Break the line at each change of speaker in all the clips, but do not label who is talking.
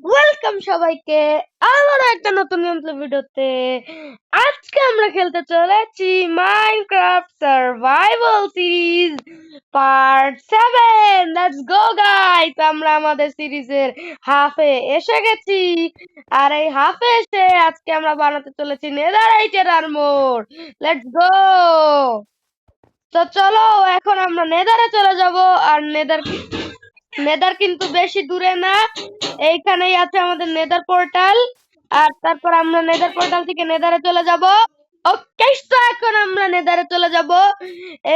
Welcome সবাইকে আবার একটা নতুন ভিডিওতে। আজকে আমরা খেলতে চলেছি Minecraft survival series part 7। Let's go guys, আমরা আমাদের সিরিজের হাফে এসে গেছি। আর এই হাফে এসে আজকে আমরা বানাতে চলেছি নেদারাইটের আর্মর। Let's go. তো চলো এখন আমরা নেদারে চলে যাব। আর নেদার নেদার কিন্তু বেশি দূরে না, এইখানেই আছে আমাদের নেদার পোর্টাল। আর তারপর আমরা নেদার পোর্টাল থেকে নেদারে চলে যাব। ওকে, তো এখন আমরা নেদারে চলে যাব।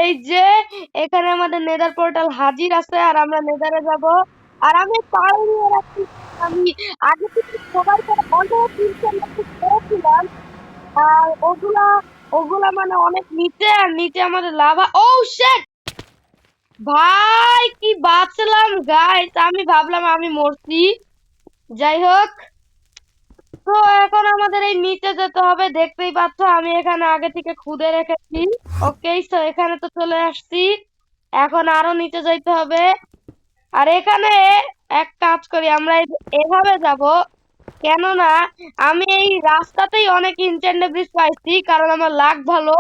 এই যে এখানে আমাদের নেদার পোর্টাল হাজির আছে আর আমরা নেদারে যাব। আর আমি পাল নিয়ে রাখছি। আমি আগে থেকে সবাই করে অনেক করেছিলাম। আর ওগুলা ওগুলা মানে অনেক নিচে, আর নিচে আমাদের লাভা। ও শিট ভাই, কি বাঁচলাম গাইস, আমি ভাবলাম আমি মরছি। যাই হোক, তো এখন আমাদের এই নিচে যেতে হবে। দেখতেই পাচ্ছ আমি এখানে আগে থেকে খুদে রেখেছি। ওকে, তো এখানে তো চলে আসছি। এখন আরো নিচে যাইতে হবে। আর এখানে এক কাজ করি, আমরা এভাবে যাব। কেননা আমি এই রাস্তাতেই অনেক ইনচেন্ট ব্রিজ পাইছি, কারণ আমার লাক ভালো।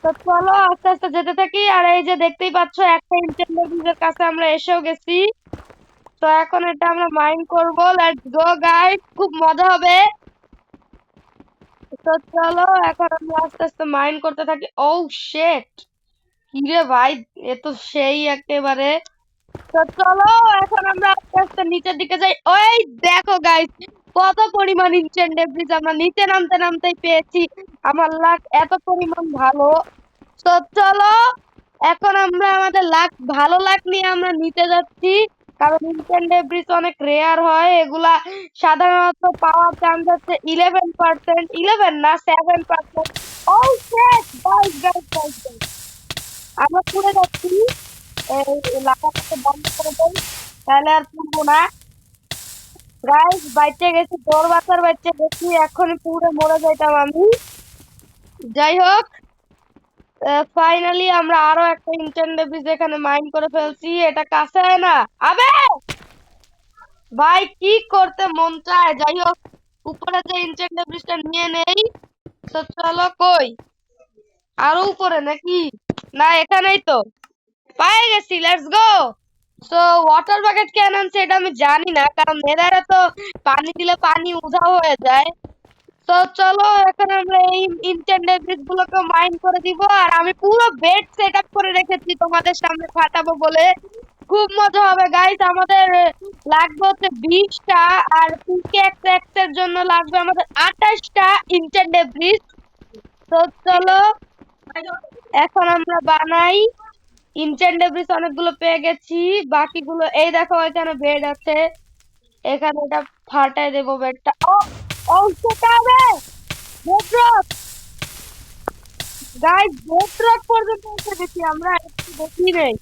তো চলো আস্তে আস্তে যেতে থাকি। আর এই যে দেখতেই পাচ্ছ একটা ইনচেন্ট ব্রিজের কাছে আমরা এসেও গেছি। তো এখন এটা আমরা মাইন করব। লেটস গো গাইস, খুব মজা হবে। তো চলো এখন আমরা আস্তে আস্তে মাইন করতে থাকি। ও শিট, কি রে ভাই, এ তো সেই একেবারে। তো চলো এখন আমরা আস্তে আস্তে নিচের দিকে যাই। ওই দেখো গাইস, কত পরিমাণ ইনচেন্ট ডেব্রিজ আমরা নিচে নামতে নামতেই পেয়েছি। আমার লাক এত পরিমাণ ভালো। তো চলো এখন আমরা আমাদের লাক, ভালো লাক নিয়ে আমরা নিতে যাচ্ছি। কারণ ইনস্ট্যান্ট ডেব্রিজ অনেক রেয়ার হয়, এগুলা সাধারণত পাওয়ার চান্স হচ্ছে 11%, 11 না 7%। ও শিট গাইস গাইস গাইস, আমরা পুড়ে যাচ্ছি। এই লাফাটাকে বন্ধ করে দেই, তাহলে আর পুড়বো না। গাইস বাইচে গেছি, তোর বাচ্চার বাইচে গেছি, এখনই পুড়ে মরে যাইতাম আমি। যাই হোক, ফাইনালি আমরা আরো একটা ইনস্ট্যান্ট ব্রিজ এখানে মাইন করে ফেলছি। এটা কাছে আয় না আবে ভাই, কি করতে মন চায়। যাই হোক, উপরে যে ইনস্ট্যান্ট ব্রিজটা নিয়ে নেই। তো চলো, কই আরো উপরে নাকি? না এখানেই তো পায়ে গেছি। Let's go. So water bucket কেন আনছে এটা আমি জানি না, কারণ নেদারে তো পানি দিলে পানি উধাও হয়ে যায়। তো চলো এখন আমরা এই ইনটেন্ডেড ব্রিজ গুলোকে মাইন করে দিব। আর আমি পুরো বেড সেট আপ করে রেখেছি তোমাদের সামনে ফাটাবো বলে। খুব মজা হবে গাইস। আমাদের লাগবে হচ্ছে 20টা, আর পিকেক্স এর জন্য লাগবে আমাদের 28টা ইনটেন্ডেড ব্রিজ। তো চলো এখন আমরা বানাই। ইনটেন্ডেড ব্রিজ অনেকগুলো পেয়ে গেছি, বাকিগুলো এই দেখো এখানে বেড আছে। এখানে এটা ফাটাই দেবো বেডটা। ও ও সেটা হবে বেডরক। গাইস বেডরক পর্যন্ত এসে গেছি আমরা, একটু দেখি নেই।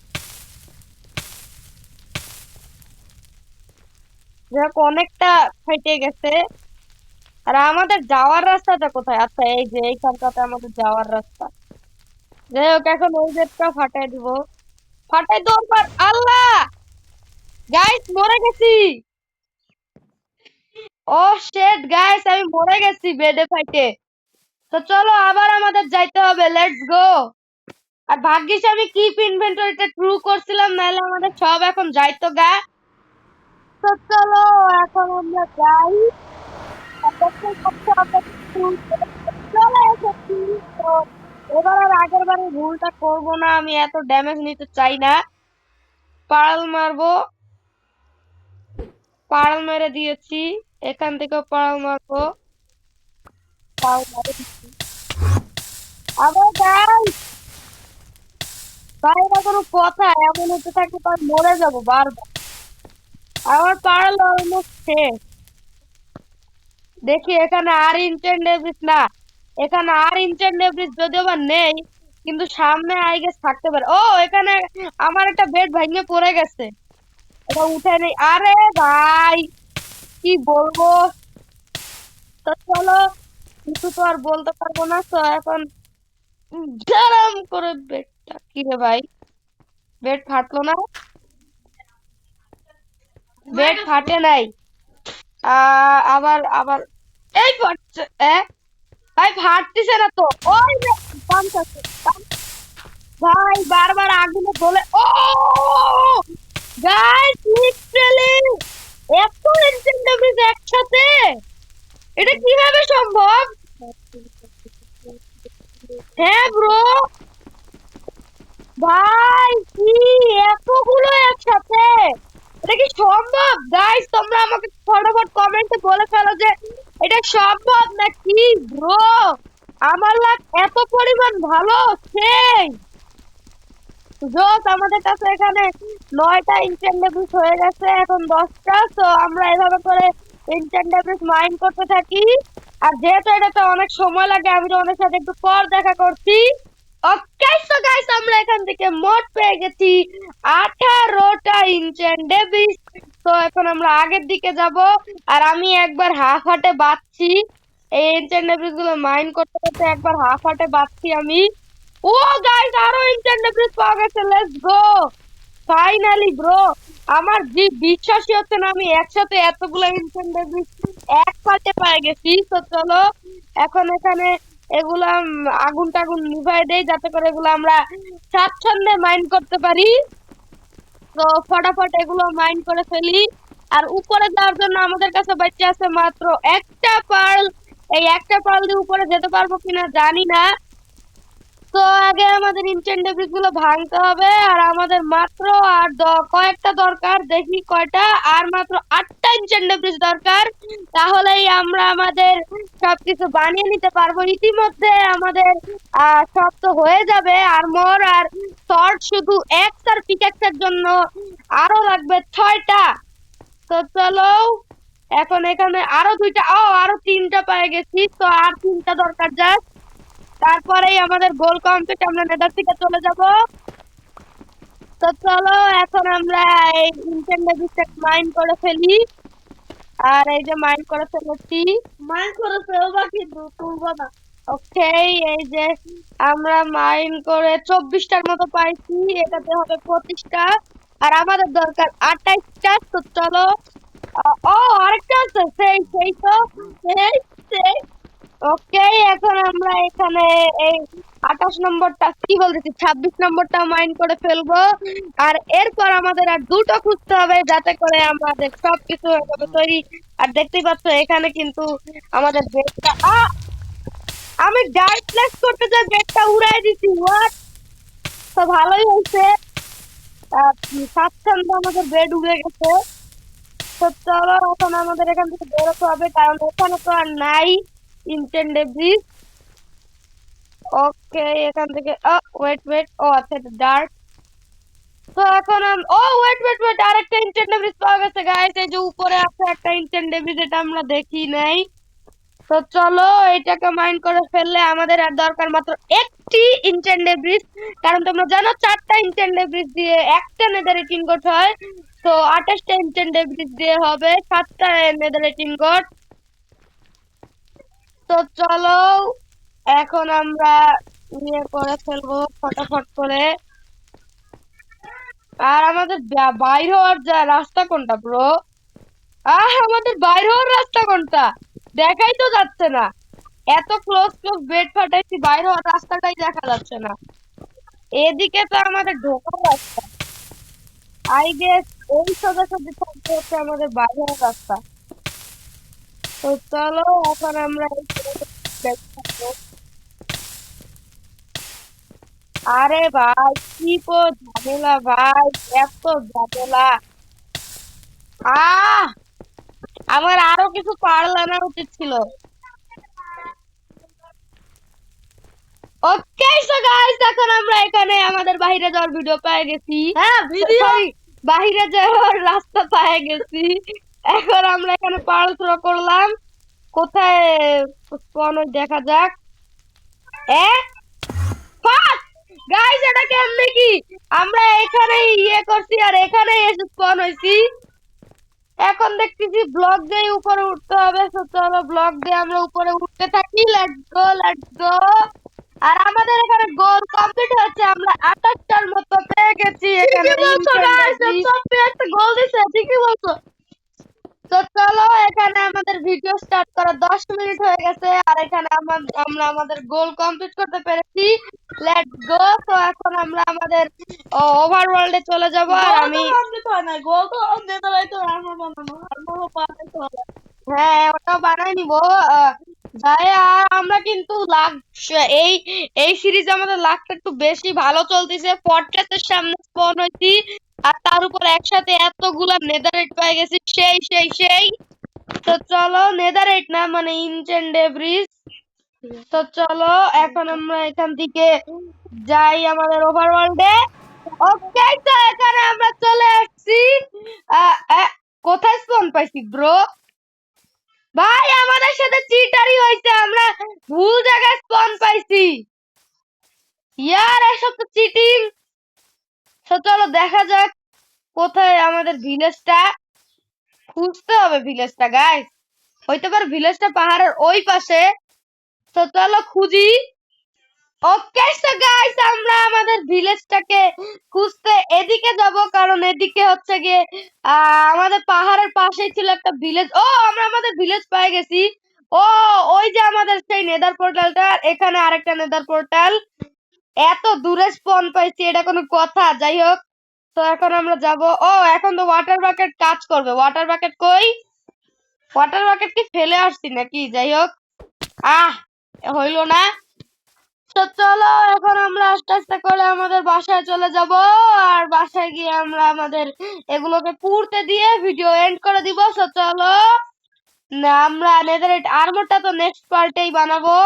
যাক অনেকটা ফেটে গেছে। আর আমাদের যাওয়ার রাস্তাটা কোথায়? আচ্ছা এই যে এইখানটাতে আমাদের যাওয়ার রাস্তা। যাই হোক, এখন ওই বেডটা ফাটাই দিব। ফাটাই দরকার। আল্লাহ গাইস, মরে গেছি। ও শেট গাইস, আমি মরে গেছি বেডে ফাইটে। তো চলো আবার আমাদের যাইতে হবে। Let's go. আর ভাগ্যিস আমি কিপ ইনভেন্টরিটা ট্রু করছিলাম, নাহলে আমাদের সব এখন যাইতো গা। তো চলো এখন আমরা যাই। চলে এসেছি। তো এবার আর আগের বারে ভুলটা করবো না, আমি এত ড্যামেজ নিতে চাই না। পার্ল মারবো, পার্ল মেরে দিয়েছি। এখান থেকেও পার্ল মারবো, পার্ল মেরে দিচ্ছি। আবার গাই ভাই, এটা কোনো কথা? এমন হতে থাকলে তো আমি মরে যাবো বারবার। আমার পার্ল অলমোস্ট শেষ। দেখি এখানে আর ইনচেন্ট ডেভিস না, এখানে আর ইনচেন্ট ডেভিস যদিও বা নেই, কিন্তু সামনে আই গেস থাকতে পারে। ও এখানে আমার একটা বেড ভেঙে পড়ে গেছে, এটা উঠে নেই। আরে ভাই, কি বলবো। তো চলো, কিছু তো আর বলতে পারবো না। তো এখন জারাম করে বেডটা, কি রে ভাই, বেড ফাটলো না? বেড ফাটে নাই। আবার আবার এই ফাটছে ভাই ফাটতেছে না তো ওই যে পাম্প আছে। ভাই বারবার আগুনে জ্বলে ও গাইস লিটারালি এত ইনসেন্টিভ একসাথে এটা কিভাবে সম্ভব? হ্যাঁ ব্রো ভাই কি এতগুলো একসাথে এটা কি সম্ভব? গাইস তোমরা আমাকে ফটাফট কমেন্টে বলে ফেলো যে এটা সম্ভব নাকি ব্রো। আমার লাক এত পরিমাণ ভালো সেই জোস আমাদের কাছে এখানে 9টা ইনস্ট্যান্ট ডেবিট হয়ে গেছে এখন 10টা তো আমরা এভাবে করে ইনস্ট্যান্ট ডেবিট মাইন করতে থাকি আর যেহেতু এটাতে অনেক সময় লাগে আমি তোমাদের সাথে একটু পর দেখা করছি। ওকে সো গাইস আমরা এখান থেকে মোট পেয়ে গেছি 18টা ইনস্ট্যান্ট ডেবিট। তো এখন আমরা আগের দিকে যাব আর আমি একবার হাফ হার্টে বাঁচছি এই ইনস্ট্যান্ট ডেবিট গুলো মাইন করতে করতে একবার হাফ হার্টে বাঁচছি আমি। ও গাইস আরো ইনস্ট্যান্ট ডেবিট পাওয়া গেছে লেটস গো ফাইনালি ব্রো। আমার যে বিশ্বাসই হচ্ছে না আমি একসাথে এতগুলো ইনস্ট্যান্ট ডেবিট একসাথে পেয়ে গেছি। তো চলো এখন এখানে এগুলা আগুন টাগুন নিভাই দেই যাতে করে এগুলো আমরা স্বাচ্ছন্দ্যে মাইন করতে পারি। তো ফটাফট এগুলো মাইন করে ফেলি আর উপরে যাওয়ার জন্য আমাদের কাছে বাচ্চা আছে মাত্র একটা পার্ল। এই একটা পার্ল দিয়ে উপরে যেতে পারবো কিনা জানি না। তো আগে আমাদের ইনচেন্ডেবরিজ গুলো ভাঙতে হবে আর আমাদের মাত্র আর কয়েকটা দরকার দেখি কয়টা আর মাত্র 8টা ইনচেন্ডেবরিজ দরকার তাহলেই আমরা আমাদের সবকিছু বানিয়ে নিতে পারবো। ইতিমধ্যে আমাদের সব তো হয়ে যাবে আর মোর আর শর্ট শুধু এক্স আর পিকেক্সের জন্য আরো লাগবে 6টা। তো চলো এখন এখানে আরো 2টা আরো 3টা পেয়ে গেছি তো আর 3টা দরকার জাস্ট তারপরেই আমাদের গোল কমপ্লিট আমরা নেদার থেকে চলে যাব। তো চলো এখন আমরা এই ইনটেন্ডেবিস্টেক মাইন করে ফেলি আর এই যে মাইন করে ফেলেছি মাইন করে ফেলবা কিন্তু তুলবো না। ওকে এই যে আমরা মাইন করে 24টার মতো পাইছি এটাতে হবে 25টা আর আমাদের দরকার 28টা। তো চলো আরেকটা আছে সেই সেই তো সেই সেই ওকে এখন আমরা এখানে এই 28 নম্বরটা কি বলতেছি 26 নম্বরটা মাইন করে ফেলবো আর এরপর আমাদের আর দুটো খুঁজতে হবে যাতে করে আমাদের সবকিছু হয়ে যাবে তৈরি। আর দেখতেই পাচ্ছ এখানে কিন্তু আমাদের বেডটা আমি ডাইট প্লেস করতে যাই বেডটা উড়াই দিছি হোয়াট। তো ভালোই হয়েছে স্বাচ্ছন্দ্য আমাদের বেড উড়ে গেছে। তো চলো এখন আমাদের এখান থেকে বেরোতে হবে কারণ এখানে তো আর নাই ইনটেন্ডেবল। ওকে এখান থেকে ওয়েট ওয়েট আচ্ছা এটা ডার্ক। তো এখন ওয়েট ওয়েট ওয়েট আরেকটা ইনটেন্ডেবল পাওয়া গেছে গাইস এই যে উপরে আছে একটা ইনটেন্ডেবল যেটা আমরা দেখি নাই। তো চলো এটাকে মাইন্ড করে ফেললে আমাদের আর দরকার মাত্র একটি ইনটেন্ডেবল কারণ তোমরা জানো 4টা ইনটেন্ডেবল দিয়ে একটা নেদারিট ইনগট হয়। তো 28টা ইনটেন্ডেবল দিয়ে হবে 7টা নেদারিট ইনগট। তো চলো এখন আমরা ইয়ে করে ফেলবো ফটাফট করে। আর আমাদের বাইর হওয়ার যা রাস্তা কোনটা ব্রো? আমাদের বাইর হওয়ার রাস্তা কোনটা দেখাই তো যাচ্ছে না। এত ক্লোজ ক্লোজ বেড ফাটাইছি বাইর হওয়ার রাস্তাটাই দেখা যাচ্ছে না। এদিকে তো আমাদের ঢোকার রাস্তা আই গেস এই সোজাসুজি থাকতে হচ্ছে আমাদের বাইর হওয়ার রাস্তা। তো চলো এখন আমরা আরে ভাই কি কো ঝামেলা ভাই এত ঝামেলা আহ আমার আরো কিছু পার্ল আনা উচিত ছিল। ওকে সো গাইস এখন আমরা এখানে আমাদের বাইরে যাওয়ার ভিডিও পেয়ে গেছি হ্যাঁ ভিডিও বাইরে যাওয়ার রাস্তা পেয়ে গেছি। এখন আমরা এখানে পার্ল থ্রো করলাম কোথায় স্পন দেখা যাক। এ ফাস্ট গাইস এটা কেমনে কি আমরা এখানে ইয়ে করছি আর এখানে এসে স্পন হইছি। এখন দেখতেছি ব্লক দিয়ে উপরে উঠতে হবে। তো চলো ব্লক দিয়ে আমরা উপরে উঠতে থাকি লেটস গো লেটস গো। আর আমাদের এখানে গোল কমপ্লিট হচ্ছে আমরা 28টার মতো পেয়ে গেছি এখানে একটা গোল দিছে ঠিকই বলছো। তো তো চলো এখানে আমাদের ভিডিও স্টার্ট করা 10 মিনিট হয়ে গেছে আর এখানে আমরা আমাদের গোল কমপ্লিট করতে পেরেছি। Let's go. তো এখন আমরা আমাদের ওভারওয়ার্ল্ডে চলে যাব আর আমি হ্যাঁ ওটাও বানাই নিব। যাই আর আমরা কিন্তু লাখ এই এই সিরিজে আমাদের লাখটা একটু বেশি ভালো চলতেছে। পডকাস্টের সামনে স্পন হইছি আর তার উপর একসাথে এতগুলা নেদারইট পেয়ে গেছি। সেই সেই সেই। তো চলো নেদারইট না মানে ইনচেন্ট ডেব্রিজ। তো চলো এখন আমরা এখান থেকে যাই আমাদের ওভারওয়ার্ল্ডে। ওকে তো এখানে আমরা চলে আসছি। কোথায় স্পন পাইছি ব্রো? ভাই আমাদের সাথে চিটারি হয়েছে, আমরা ভুল জায়গায় স্পন পাইছি। ইয়ার এসব তো চিটিং। তো চলো দেখা যাক কোথায় আমাদের ভিলেজটা। খুঁজতে হবে ভিলেজটা গাইস। হইতে পারে ভিলেজটা পাহাড়ের ওই পাশে। তো চলো খুঁজি। ওকে সো গাইস আমরা আমাদের ভিলেজটাকে খুঁজতে এদিকে যাব কারণ এদিকে হচ্ছে গিয়ে আমাদের পাহাড়ের পাশেই ছিল একটা ভিলেজ। ও আমরা আমাদের ভিলেজ পেয়ে গেছি। ও ওই যে আমাদের সেই নেদার পোর্টালটা, এখানে আরেকটা নেদার পোর্টাল। এত দূরে স্পন পাইছি এটা কোনো কথা? যাই হোক তো এখন আমরা যাব। ও এখন তো ওয়াটার বাকেট কাজ করবে। ওয়াটার বাকেট কই? ওয়াটার বাকেট কি ফেলে আসছি নাকি? যাই হোক হইলো না। তো চলো এখন আমরা আস্তে আস্তে করে আমাদের বাসায় চলে যাব আর বাসায় গিয়ে আমরা আমাদের এগুলোকে পুড়তে দিয়ে ভিডিও এন্ড করে দিব। তো চলো না আমরা নেদারইট আর্মরটা তো নেক্সট পার্টেই বানাবো।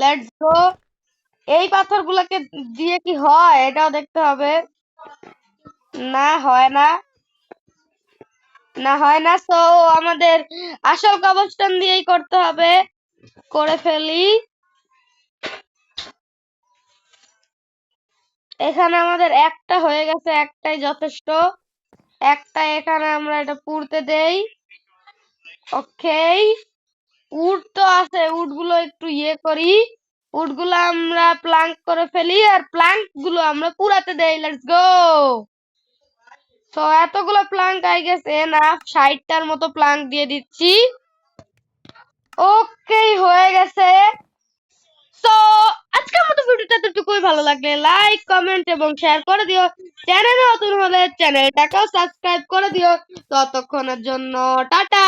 Let's go. এই পাথরগুলোকে দিয়ে কি হয় এটাও দেখতে হবে। না হয় না, না হয় না। সো আমাদের আসল কবরস্থান দিয়েই করতে হবে। করে ফেলি। এখানে আমাদের একটা হয়ে গেছে, একটাই যথেষ্ট। একটা এখানে আমরা এটা পুড়তে দেই। ওকে উড তো আছে, উড গুলো একটু ইয়ে করি। উড গুলো আমরা প্লাঙ্ক করে ফেলি আর প্লাঙ্ক গুলো আমরা পুরাতে দেই। Let's go. তো এতগুলো প্লাঙ্ক আই গেছে না, 60টার মতো প্লাঙ্ক দিয়ে দিচ্ছি। ওকে হয়ে গেছে। সো আজকের মতো ভিডিওটা এতটুকুই। ভালো লাগলে লাইক কমেন্ট এবং শেয়ার করে দিও। চ্যানেলে নতুন হলে চ্যানেলটাকেও সাবস্ক্রাইব করে দিও। ততক্ষণের জন্য টাটা।